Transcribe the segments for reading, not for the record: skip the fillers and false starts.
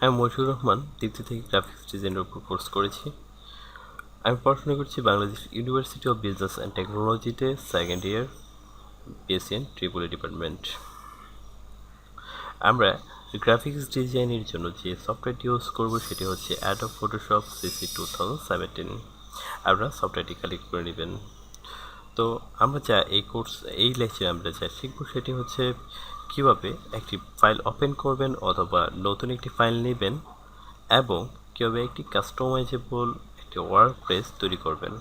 আমি মশিউর রহমান দীপ্তি থেকে গ্রাফিক্স ডিজাইনের উপর কোর্স করেছি। আমি পড়াশোনা করছি Bangladesh University of Business and টেকনোলজিতে second year BSc in triple department. আমরা গ্রাফিক্স ডিজাইনের জন্য যে সফটওয়্যারটি ইউজ করব সেটি হচ্ছে অ্যাডোব ফটোশপ CC 2017। আপনারা সফটওয়্যারটি কালেক্ট করে নেবেন। তো আমরা এই লেকচারে আমরা যা শিখব সেটি হচ্ছে কিভাবে একটি ফাইল ওপেন করবেন অথবা নতুন একটি ফাইল নেবেন এবং কিভাবে একটি কাস্টমাইজেবল একটি ওয়ার্ডপ্রেস তৈরি করবেন।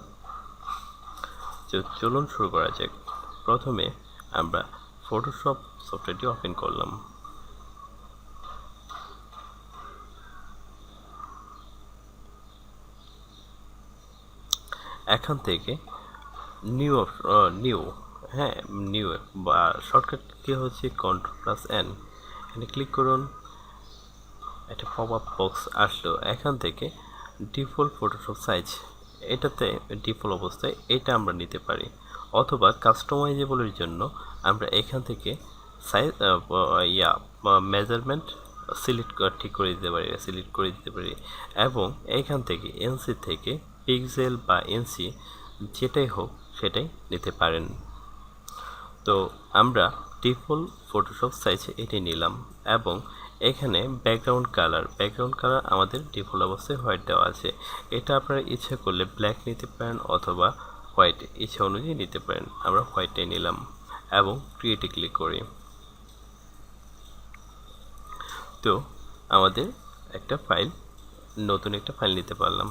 চলুন শুরু করা যাক। প্রথমে আমরা ফটোশপ সফটওয়্যারটি ওপেন করলাম। এখান থেকে নিউ নিউ বা শর্টকাট কি হচ্ছে Ctrl+N, এখানে ক্লিক করুন। একটা পপ আপ বক্স আসলো। এখান থেকে ডিফল্ট ফটোশপ সাইজ, এটাতে ডিফল্ট অবস্থায় এটা আমরা নিতে পারি, অথবা কাস্টমাইজেবলের জন্য আমরা এখান থেকে সাইজ মেজারমেন্ট ঠিক করে দিতে পারি এবং এখান থেকে এনসি থেকে পিক্সেল বা এনসি যেটাই হোক সেটাই নিতে পারেন। তো আমরা ডিফল্ট ফটোশপ সাইজে এটি নিলাম এবং এখানে ব্যাকগ্রাউন্ড কালার আমাদের ডিফল্ট অবস্থায় হোয়াইট দেওয়া আছে। এটা আপনারা ইচ্ছা করলে ব্ল্যাক নিতে পারেন অথবা হোয়াইট ইচ্ছা অনুযায়ী নিতে পারেন। আমরা হোয়াইটটাই নিলাম এবং ক্রিয়েটে ক্লিক করি। তো আমাদের নতুন একটা ফাইল নিতে পারলাম।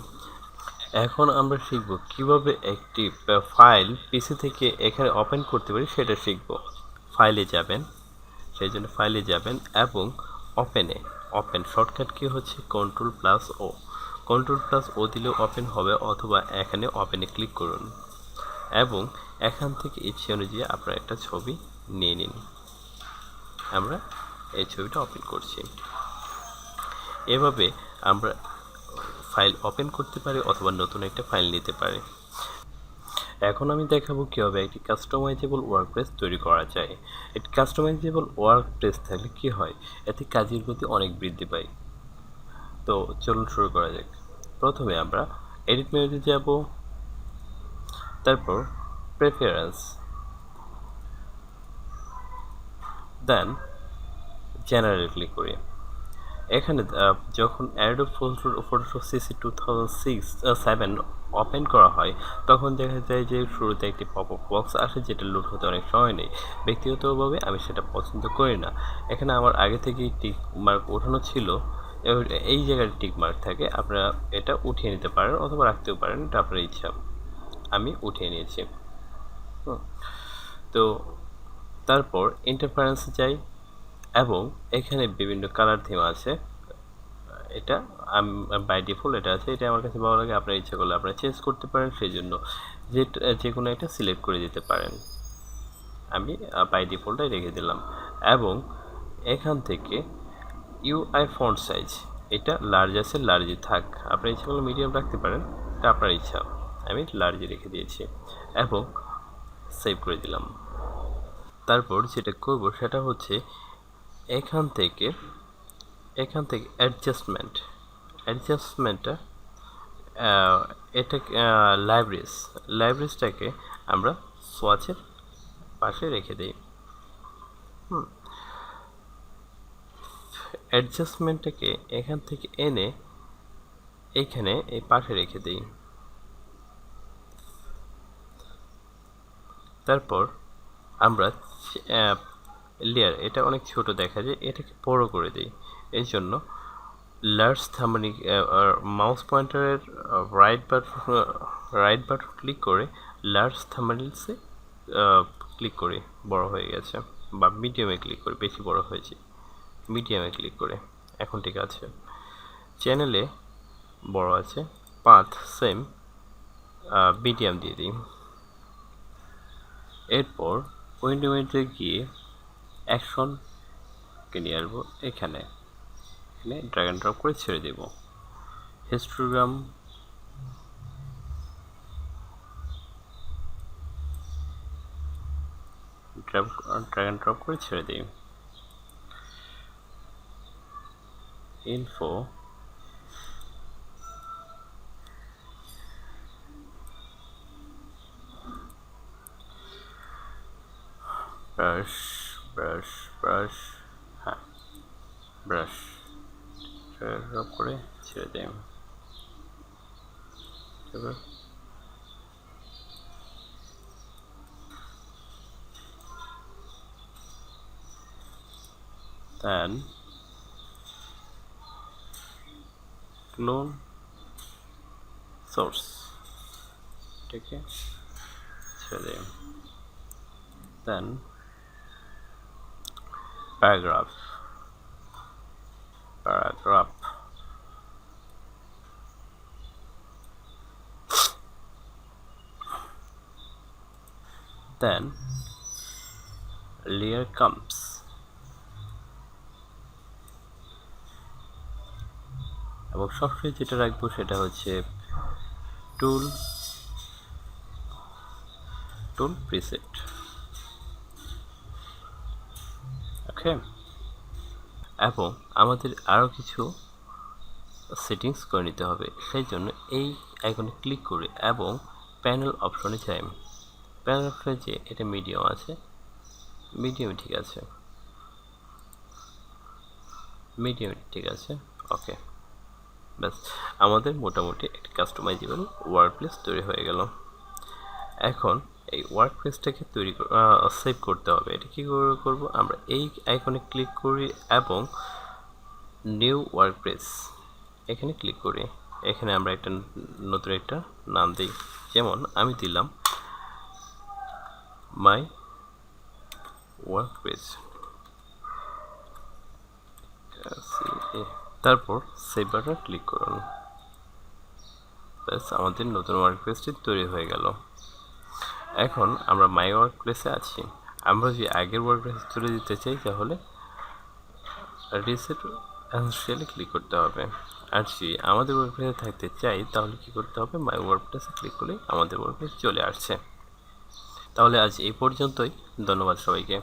এখন আমরা শিখব কিভাবে একটি ফাইল পিসি থেকে এখানে ওপেন করতে পারি, সেটা শিখব। ফাইলে যাবেন, সেই জন্য ফাইলে যাবেন এবং ওপেন শর্টকাট কি হচ্ছে Ctrl+O দিলেও ওপেন হবে, অথবা এখানে ওপেনে ক্লিক করুন এবং এখান থেকে ইচ্ছে অনুযায়ী আপনারা একটা ছবি নিয়ে নিন। আমরা এই ছবিটা ওপেন করছি। এভাবে আমরা ফাইল ওপেন করতে পারি অথবা নতুন একটা ফাইল নিতে পারি। এখন আমি দেখাবো কিভাবে একটি কাস্টমাইজেবল ওয়ার্ডপ্রেস তৈরি করা যায়। একটি কাস্টমাইজেবল ওয়ার্ডপ্রেস থাকলে কি হয়, এতে কাজের গতি অনেক বৃদ্ধি পায়। তো চলুন শুরু করা যাক। প্রথমে আমরা এডিট মেনুতে যাব, তারপর প্রেফারেন্স, দেন জেনারেল ক্লিক করি। এখানে যখন অ্যাডোব ফটোশপ CC 2007 ওপেন করা হয় তখন দেখা যায় যে শুরুতে একটি পপ আপ বক্স আসে, যেটা লোড হতে অনেক সময় নেই। ব্যক্তিগতভাবে আমি সেটা পছন্দ করি না। এখানে আমার আগে থেকেই টিক মার্ক ওঠানো ছিল, এই জায়গায় টিক মার্ক থাকে, আপনারা এটা উঠিয়ে নিতে পারেন অথবা রাখতেও পারেন, এটা আপনার ইচ্ছা। আমি উঠিয়ে নিয়েছি। তো তারপর ইন্টারফারেন্সে যাই এবং এখানে বিভিন্ন কালার থিম আছে। এটা বাই ডিফল্ট এটা আছে, এটা আমার কাছে ভালো লাগে। আপনার ইচ্ছা করলে আপনারা চেঞ্জ করতে পারেন, সেই জন্য যে কোনো একটা সিলেক্ট করে দিতে পারেন। আমি বাই ডিফল্টটাই রেখে দিলাম এবং এখান থেকে UI ফন্ট সাইজ, এটা লার্জ আছে, লার্জই থাক। আপনার ইচ্ছা করলে মিডিয়াম রাখতে পারেন, এটা আপনার ইচ্ছা। আমি লার্জে রেখে দিয়েছি এবং সেভ করে দিলাম। তারপর যেটা করব সেটা হচ্ছে এখান থেকে অ্যাডজাস্টমেন্টটা এটা লাইব্রেরিজটাকে আমরা সোয়াচের পাশে রেখে দিই। অ্যাডজাস্টমেন্টটাকে এখান থেকে এনে এইখানে এই পাশে রেখে দিই। তারপর আমরা লেয়ার, এটা অনেক ছোট দেখা যায়, এটাকে বড় করে দিই। এই জন্য লার্জ থাম্বনিক মাউস পয়েন্টারের রাইট বাটন ক্লিক করে লার্জ থাম্বনেলসে ক্লিক করি, বড় হয়ে গেছে। বা মিডিয়ামে ক্লিক করি, বেশি বড় হয়েছে, মিডিয়ামে ক্লিক করে এখন ঠিক আছে। চ্যানেলে বড় আছে, পাথ সেম, মিডিয়াম দিয়ে দিই। এরপর উইন্ডোতে গিয়ে অ্যাকশনকে নিয়ে আসবো, এখানে ড্র্যাগ অ্যান্ড ড্রপ করে ছেড়ে দেব। হিস্টোগ্রাম ড্র্যাগ অ্যান্ড ড্রপ করে ছেড়ে দিই। info brush হ্যাঁ brush ড্রপ করে ছেড়ে দেয় then clone source ঠিক আছে ছেড়ে দেয় then paragraph then layer comes এবং সবশেষে যেটা রাখবো সেটা হচ্ছে টুল প্রিসেট ওকে এবং আমাদের আরও কিছু সেটিংস করে নিতে হবে সেই জন্য এই আইকনে ক্লিক করে এবং প্যানেল অপশনে যাই প্যানেল অপশনে যে এটা মিডিয়াম আছে মিডিয়াম ঠিক আছে ওকে ব্যাস আমাদের মোটামুটি একটা কাস্টমাইজেবল ওয়ার্ডপ্লেস তৈরি হয়ে গেল এখন এই ওয়ার্ডপ্লেসটাকে সেভ করতে হবে এটা কী করব আমরা এই আইকনে ক্লিক করি এবং নিউ ওয়ার্ডপ্লেস এখানে ক্লিক করি এখানে আমরা একটা নতুন একটা নাম দিই যেমন আমি দিলাম মাই ওয়ার্ডপ্লেস তারপর সেভ বাটনে ক্লিক করুন ব্যাস আমাদের নতুন ওয়ার্ডপ্লেসটি তৈরি হয়ে গেল এখন আমরা মাই ওয়ার্কপ্লেসে আছি আমরা যদি আগের ওয়ার্কপ্লেস তুলে দিতে চাই তাহলে রিসেট অ্যাসেনশিয়ালি ক্লিক করতে হবে আর যদি আমাদের ওয়ার্কপ্লেসে থাকতে চাই তাহলে কী করতে হবে মাই ওয়ার্কপ্লেসে ক্লিক করলেই আমাদের ওয়ার্কপ্লেস চলে আসছে তাহলে আজ এই পর্যন্তই ধন্যবাদ সবাইকে